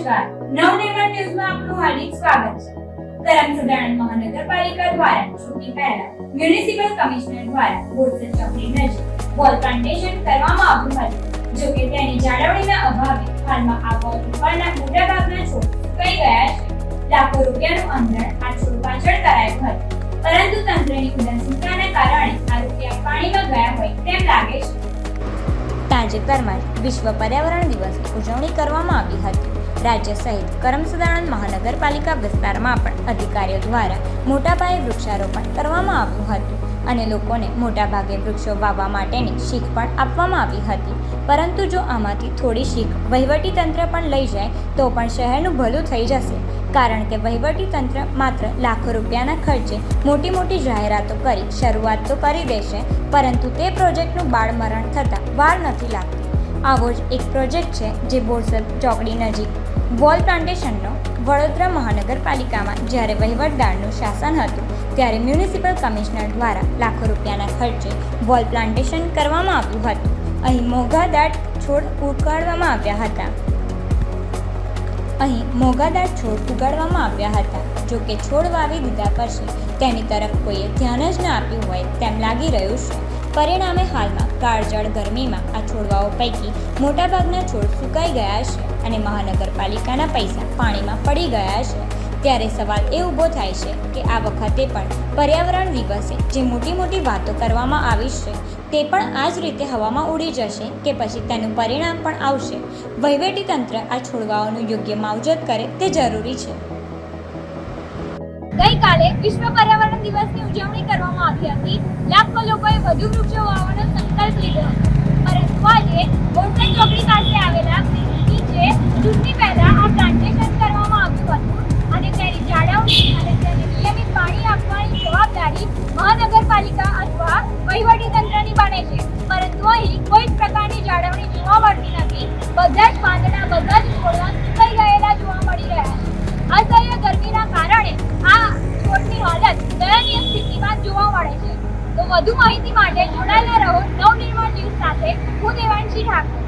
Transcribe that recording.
નમસ્કાર, નવનિર્માણ ન્યૂઝમાં આપનું હાર્દિક સ્વાગત છે. કરમસદ મહાનગરપાલિકા દ્વારા ચૂંટણી પહેલા મ્યુનિસિપલ કમિશનર દ્વારા બોરસદ ચોકડી નજીક વોલ પ્લાન્ટેશન કરવામાં આવ્યું હતું. જો કે તેની જાળવણીના અભાવે હાલમાં આ વોલ ઉપરના મોટાભાગના છોડ સુકાઈ ગયા છે. લાખો રૂપિયાનું અંધણ આ છોડ પાછળ કરાયું હતું, પરંતુ તંત્રની ઉદાસીનતાના કારણે આ રૂપિયા પાણીમાં ગયા હોય તેમ લાગે છે. તાજેતરમાં જ વિશ્વ પર્યાવરણ દિવસની ઉજવણી કરવામાં આવી હતી. રાજ્ય સહિત કરમસદ મહાનગરપાલિકા વિસ્તારમાં પણ અધિકારીઓ દ્વારા મોટાપાયે વૃક્ષારોપણ કરવામાં આવ્યું હતું અને લોકોને મોટાભાગે વૃક્ષો વાવવા માટેની શીખ પણ આપવામાં આવી હતી. પરંતુ જો આમાંથી થોડી શીખ વહીવટીતંત્ર પણ લઈ જાય તો પણ શહેરનું ભલું થઈ જશે, કારણ કે વહીવટીતંત્ર માત્ર લાખો રૂપિયાના ખર્ચે મોટી મોટી જાહેરાતો કરી શરૂઆત તો કરી દેશે, પરંતુ તે પ્રોજેક્ટનું બાળમરણ થતાં વાર નથી લાગતી. આવો જ એક પ્રોજેક્ટ છે જે બોરસદ ચોકડી નજીક વોલ પ્લાન્ટેશનનો. વડોદરા મહાનગરપાલિકામાં જ્યારે વહીવટદારનું શાસન હતું ત્યારે મ્યુનિસિપલ કમિશનર દ્વારા લાખો રૂપિયાના ખર્ચે વોલ પ્લાન્ટેશન કરવામાં આવ્યું હતું. અહીં મોંઘાદાટ છોડ ઉગાડવામાં આવ્યા હતા. જો કે છોડ વાવી દીધા પછી તેની તરફ કોઈએ ધ્યાન જ ન આપ્યું હોય તેમ લાગી રહ્યું છે. પરિણામે હાલમાં કાળઝાળ ગરમીમાં આ છોડવાઓ પૈકી મોટાભાગના છોડ સુકાઈ ગયા છે અને મહાનગરપાલિકાના પૈસા પાણીમાં પડી ગયા છે. ત્યારે સવાલ એ ઊભો થાય છે કે આ વખતે પણ પર્યાવરણ દિવસે જે મોટી મોટી વાતો કરવામાં આવી છે તે પણ આ જ રીતે હવામાં ઉડી જશે કે પછી તેનું પરિણામ પણ આવશે. વહીવટીતંત્ર આ છોડવાઓનું યોગ્ય માવજત કરે તે જરૂરી છે. ગઈકાલે વિશ્વ પર્યાવરણ દિવસની ઉજવણી કરવામાં આવી હતી. લાખો લોકોએ વધુ વૃક્ષો વાવવાનો સંકલ્પ લીધો હતો, પરંતુ આજે બોરસદ ચોકડી પાસે આવેલા નીચે ચૂંટણી પહેલા આ પ્લાન્ટેશન કરવામાં આવ્યું હતું અને તેની જાળવણી અને તેને નિયમિત પાણી આપવાની જવાબદારી મહાનગરપાલિકા અથવા વહીવટીતંત્રની બને છે. પરંતુ અહીં કોઈ જ પ્રકારની જાળવણી જોવા મળતી નથી. બધા જ પાંદડા, બધા જ છોડવા સુકાઈ ગયેલા જોવા મળી રહ્યા છે. અસહ્ય ગરમીના કારણે આ છોડની હાલત દયનીય સ્થિતિમાં જોવા મળે છે. તો વધુ માહિતી માટે જોડાયેલા રહો નવનિર્માણ ન્યૂઝ સાથે. હું દેવાંશી ઠાકોર.